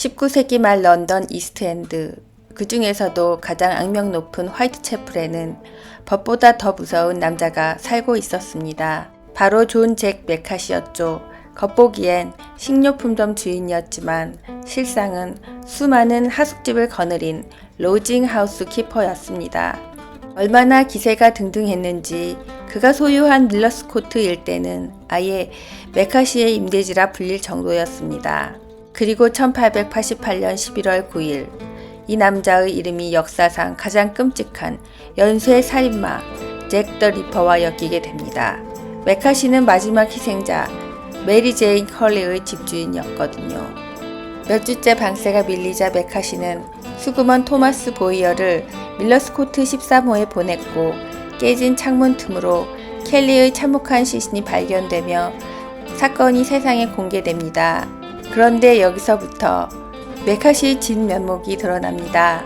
19세기 말 런던 이스트엔드, 그 중에서도 가장 악명 높은 화이트채플에는 법보다 더 무서운 남자가 살고 있었습니다. 바로 존 잭 메카시였죠. 겉보기엔 식료품점 주인이었지만 실상은 수많은 하숙집을 거느린 로징하우스 키퍼였습니다. 얼마나 기세가 등등했는지 그가 소유한 밀러스코트 일대는 아예 메카시의 임대지라 불릴 정도였습니다. 그리고 1888년 11월 9일 이 남자의 이름이 역사상 가장 끔찍한 연쇄 살인마 잭 더 리퍼와 엮이게 됩니다. 메카시는 마지막 희생자 메리 제인 컬리의 집주인이었거든요. 몇 주째 방세가 밀리자 메카시는 수구먼 토마스 보이어를 밀러스코트 13호에 보냈고 깨진 창문 틈으로 켈리의 참혹한 시신이 발견되며 사건이 세상에 공개됩니다. 그런데 여기서부터 메카시의 진면목이 드러납니다.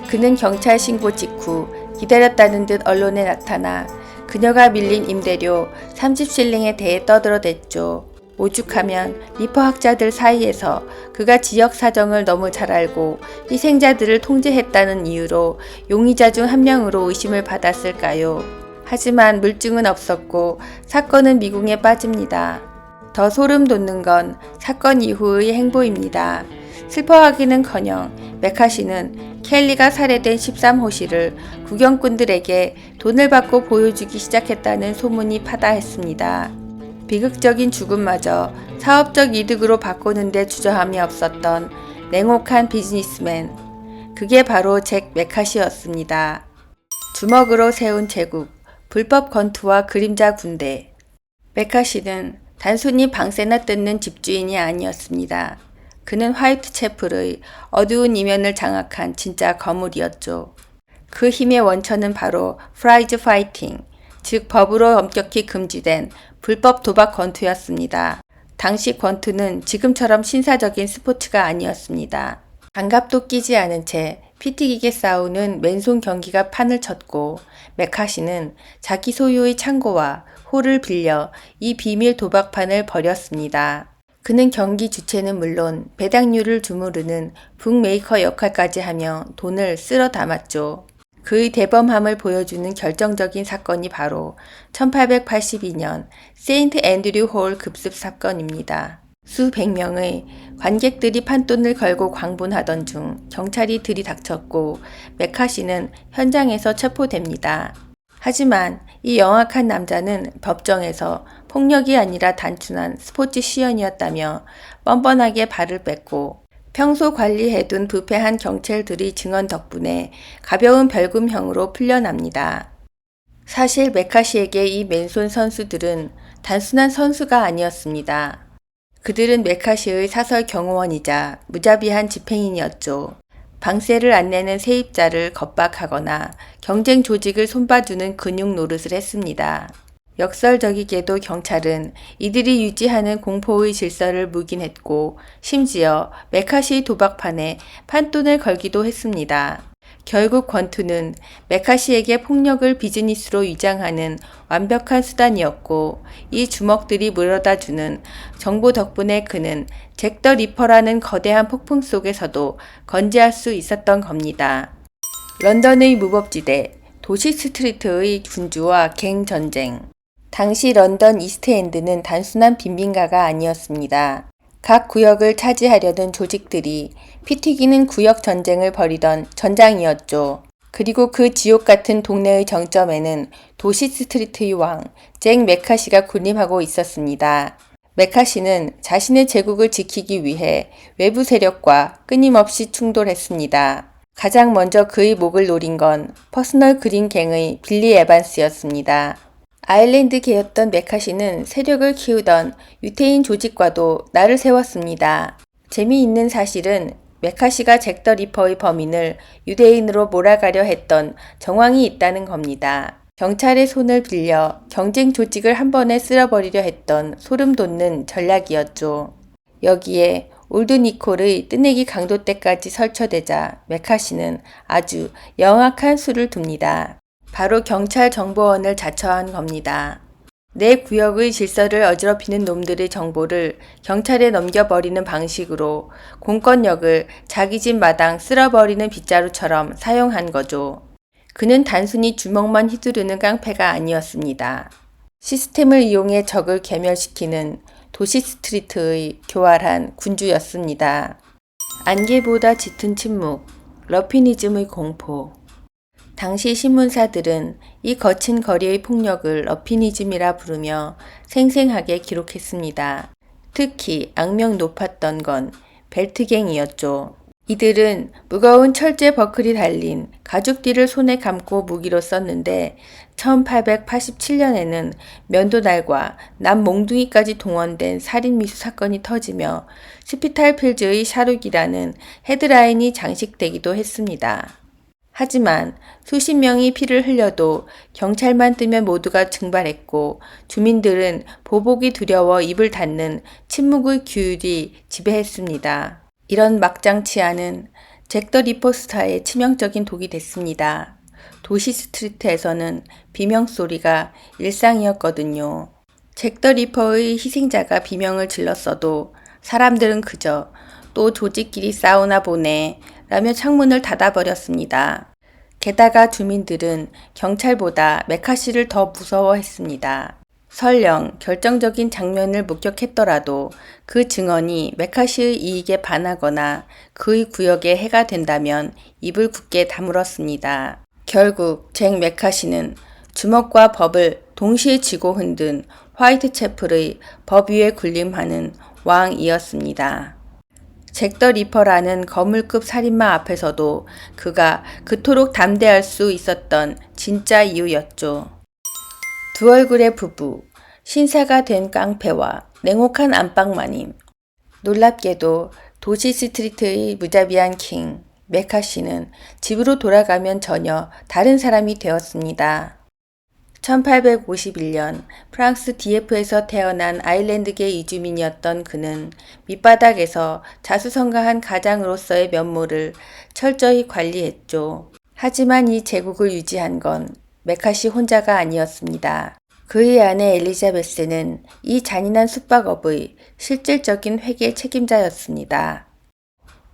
그는 경찰 신고 직후 기다렸다는 듯 언론에 나타나 그녀가 밀린 임대료 30실링에 대해 떠들어댔죠. 오죽하면 리퍼 학자들 사이에서 그가 지역 사정을 너무 잘 알고 희생자들을 통제했다는 이유로 용의자 중 한 명으로 의심을 받았을까요? 하지만 물증은 없었고 사건은 미궁에 빠집니다. 더 소름 돋는 건 사건 이후의 행보입니다. 슬퍼하기는커녕 메카시는 켈리가 살해된 13호실을 구경꾼들에게 돈을 받고 보여주기 시작했다는 소문이 파다했습니다. 비극적인 죽음마저 사업적 이득으로 바꾸는데 주저함이 없었던 냉혹한 비즈니스맨, 그게 바로 잭 메카시였습니다. 주먹으로 세운 제국, 불법 권투와 그림자 군대. 메카시는 단순히 방세나 뜯는 집주인이 아니었습니다. 그는 화이트채플의 어두운 이면을 장악한 진짜 거물이었죠. 그 힘의 원천은 바로 프라이즈 파이팅, 즉 법으로 엄격히 금지된 불법 도박 권투였습니다. 당시 권투는 지금처럼 신사적인 스포츠가 아니었습니다. 장갑도 끼지 않은 채 피 튀기게 싸우는 맨손 경기가 판을 쳤고 메카시는 자기 소유의 창고와 홀을 빌려 이 비밀 도박판을 벌였습니다. 그는 경기 주체는 물론 배당률을 주무르는 북메이커 역할까지 하며 돈을 쓸어 담았죠. 그의 대범함을 보여주는 결정적인 사건이 바로 1882년 세인트 앤드류 홀 급습 사건입니다. 수백 명의 관객들이 판돈을 걸고 광분하던 중 경찰이 들이닥쳤고 메카시는 현장에서 체포됩니다. 하지만 이 영악한 남자는 법정에서 폭력이 아니라 단순한 스포츠 시연이었다며 뻔뻔하게 발을 뺐고 평소 관리해둔 부패한 경찰들의 증언 덕분에 가벼운 벌금형으로 풀려납니다. 사실 메카시에게 이 맨손 선수들은 단순한 선수가 아니었습니다. 그들은 메카시의 사설 경호원이자 무자비한 집행인이었죠. 방세를 안 내는 세입자를 겁박하거나 경쟁 조직을 손봐주는 근육 노릇을 했습니다. 역설적이게도 경찰은 이들이 유지하는 공포의 질서를 묵인했고 심지어 메카시 도박판에 판돈을 걸기도 했습니다. 결국 권투는 메카시에게 폭력을 비즈니스로 위장하는 완벽한 수단이었고 이 주먹들이 물어다주는 정보 덕분에 그는 잭 더 리퍼라는 거대한 폭풍 속에서도 건재할 수 있었던 겁니다. 런던의 무법지대, 도시 스트리트의 군주와 갱 전쟁. 당시 런던 이스트엔드는 단순한 빈민가가 아니었습니다. 각 구역을 차지하려는 조직들이 피 튀기는 구역 전쟁을 벌이던 전장이었죠. 그리고 그 지옥 같은 동네의 정점에는 도시 스트리트의 왕, 잭 메카시가 군림하고 있었습니다. 메카시는 자신의 제국을 지키기 위해 외부 세력과 끊임없이 충돌했습니다. 가장 먼저 그의 목을 노린 건 퍼스널 그린 갱의 빌리 에반스였습니다. 아일랜드계였던 메카시는 세력을 키우던 유태인 조직과도 날을 세웠습니다. 재미있는 사실은 메카시가 잭 더 리퍼의 범인을 유대인으로 몰아가려 했던 정황이 있다는 겁니다. 경찰의 손을 빌려 경쟁 조직을 한 번에 쓸어버리려 했던 소름 돋는 전략이었죠. 여기에 올드 니콜의 뜨내기 강도대까지 설쳐대자 메카시는 아주 영악한 수를 둡니다. 바로 경찰 정보원을 자처한 겁니다. 내 구역의 질서를 어지럽히는 놈들의 정보를 경찰에 넘겨버리는 방식으로 공권력을 자기 집 마당 쓸어버리는 빗자루처럼 사용한 거죠. 그는 단순히 주먹만 휘두르는 깡패가 아니었습니다. 시스템을 이용해 적을 괴멸시키는 도시 스트리트의 교활한 군주였습니다. 안개보다 짙은 침묵, 러피니즘의 공포. 당시 신문사들은 이 거친 거리의 폭력을 러피니즘이라 부르며 생생하게 기록했습니다. 특히 악명 높았던 건 벨트갱이었죠. 이들은 무거운 철제 버클이 달린 가죽띠를 손에 감고 무기로 썼는데 1887년에는 면도날과 남몽둥이까지 동원된 살인미수 사건이 터지며 스피탈필즈의 샤룩이라는 헤드라인이 장식되기도 했습니다. 하지만 수십 명이 피를 흘려도 경찰만 뜨면 모두가 증발했고 주민들은 보복이 두려워 입을 닫는 침묵의 규율이 지배했습니다. 이런 막장 치안은 잭 더 리포스터의 치명적인 독이 됐습니다. 도시 스트리트에서는 비명소리가 일상이었거든요. 잭 더 리퍼의 희생자가 비명을 질렀어도 사람들은 그저 또 조직끼리 싸우나 보네 라며 창문을 닫아버렸습니다. 게다가 주민들은 경찰보다 메카시를 더 무서워했습니다. 설령 결정적인 장면을 목격했더라도 그 증언이 메카시의 이익에 반하거나 그의 구역에 해가 된다면 입을 굳게 다물었습니다. 결국 잭 메카시는 주먹과 법을 동시에 쥐고 흔든 화이트채플의 법 위에 군림하는 왕이었습니다. 잭 더 리퍼라는 거물급 살인마 앞에서도 그가 그토록 담대할 수 있었던 진짜 이유였죠. 두 얼굴의 부부, 신사가 된 깡패와 냉혹한 안방마님. 놀랍게도 도시 스트리트의 무자비한 킹, 메카시는 집으로 돌아가면 전혀 다른 사람이 되었습니다. 1851년 프랑스 디에프에서 태어난 아일랜드계 이주민이었던 그는 밑바닥에서 자수성가한 가장으로서의 면모를 철저히 관리했죠. 하지만 이 제국을 유지한 건 메카시 혼자가 아니었습니다. 그의 아내 엘리자베스는 이 잔인한 숙박업의 실질적인 회계 책임자였습니다.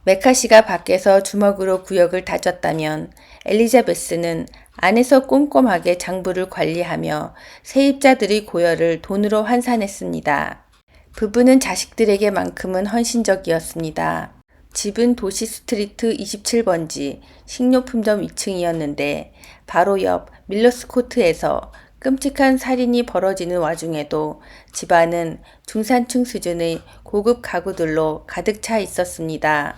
메카시가 밖에서 주먹으로 구역을 다졌다면 엘리자베스는 안에서 꼼꼼하게 장부를 관리하며 세입자들의 고열을 돈으로 환산했습니다. 부부는 자식들에게만큼은 헌신적이었습니다. 집은 도시 스트리트 27번지 식료품점 2층이었는데 바로 옆 밀러스코트에서 끔찍한 살인이 벌어지는 와중에도 집안은 중산층 수준의 고급 가구들로 가득 차 있었습니다.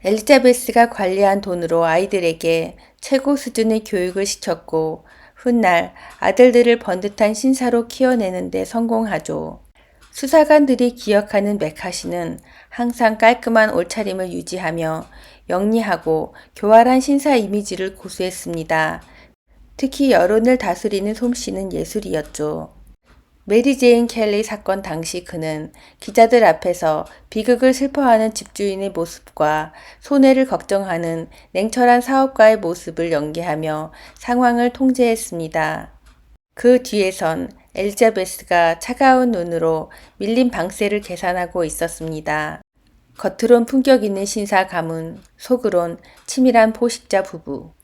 엘리자베스가 관리한 돈으로 아이들에게 최고 수준의 교육을 시켰고 훗날 아들들을 번듯한 신사로 키워내는 데 성공하죠. 수사관들이 기억하는 메카시는 항상 깔끔한 옷차림을 유지하며 영리하고 교활한 신사 이미지를 고수했습니다. 특히 여론을 다스리는 솜씨는 예술이었죠. 메리 제인 켈리 사건 당시 그는 기자들 앞에서 비극을 슬퍼하는 집주인의 모습과 손해를 걱정하는 냉철한 사업가의 모습을 연기하며 상황을 통제했습니다. 그 뒤에선 엘리자베스가 차가운 눈으로 밀린 방세를 계산하고 있었습니다. 겉으론 품격 있는 신사 가문, 속으론 치밀한 포식자 부부.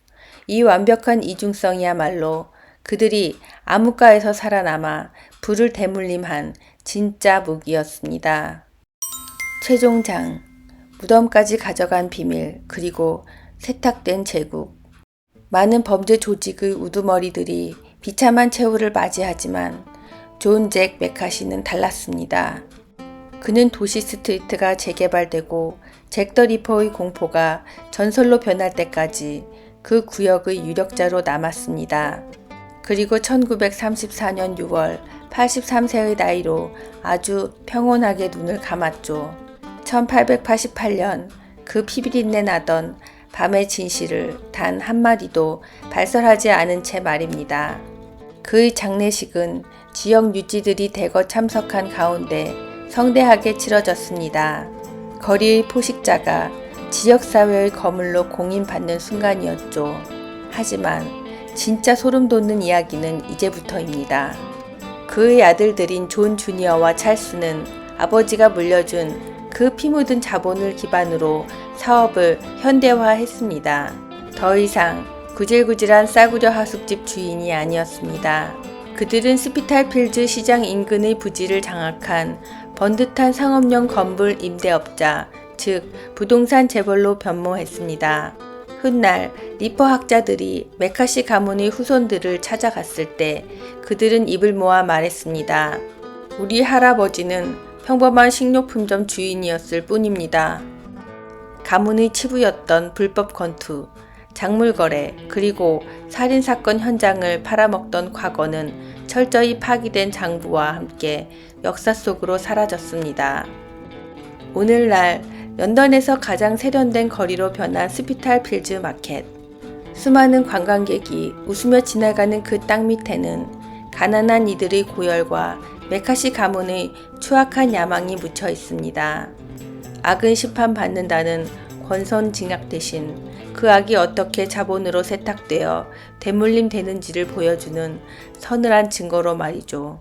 이 완벽한 이중성이야말로 그들이 암흑가에서 살아남아 불을 대물림한 진짜 무기였습니다. 최종장, 무덤까지 가져간 비밀, 그리고 세탁된 제국. 많은 범죄 조직의 우두머리들이 비참한 최후를 맞이하지만 존 잭 메카시는 달랐습니다. 그는 도시 스트리트가 재개발되고 잭 더 리퍼의 공포가 전설로 변할 때까지 그 구역의 유력자로 남았습니다. 그리고 1934년 6월 83세의 나이로 아주 평온하게 눈을 감았죠. 1888년 그 피비린내 나던 밤의 진실을 단 한마디도 발설하지 않은 채 말입니다. 그의 장례식은 지역 유지들이 대거 참석한 가운데 성대하게 치러졌습니다. 거리의 포식자가 지역사회의 거물로 공인받는 순간이었죠. 하지만 진짜 소름 돋는 이야기는 이제부터입니다. 그의 아들들인 존 주니어와 찰스는 아버지가 물려준 그 피 묻은 자본을 기반으로 사업을 현대화했습니다. 더 이상 구질구질한 싸구려 하숙집 주인이 아니었습니다. 그들은 스피탈필드 시장 인근의 부지를 장악한 번듯한 상업용 건물 임대업자, 즉 부동산 재벌로 변모했습니다. 훗날 리퍼 학자들이 메카시 가문의 후손들을 찾아갔을 때 그들은 입을 모아 말했습니다. 우리 할아버지는 평범한 식료품점 주인이었을 뿐입니다. 가문의 치부였던 불법 건투, 작물 거래, 그리고 살인사건 현장을 팔아먹던 과거는 철저히 파기된 장부와 함께 역사 속으로 사라졌습니다. 오늘날 런던에서 가장 세련된 거리로 변한 스피탈필드 마켓. 수많은 관광객이 웃으며 지나가는 그 땅 밑에는 가난한 이들의 고열과 메카시 가문의 추악한 야망이 묻혀 있습니다. 악은 심판받는다는 권선징악 대신 그 악이 어떻게 자본으로 세탁되어 대물림 되는지를 보여주는 서늘한 증거로 말이죠.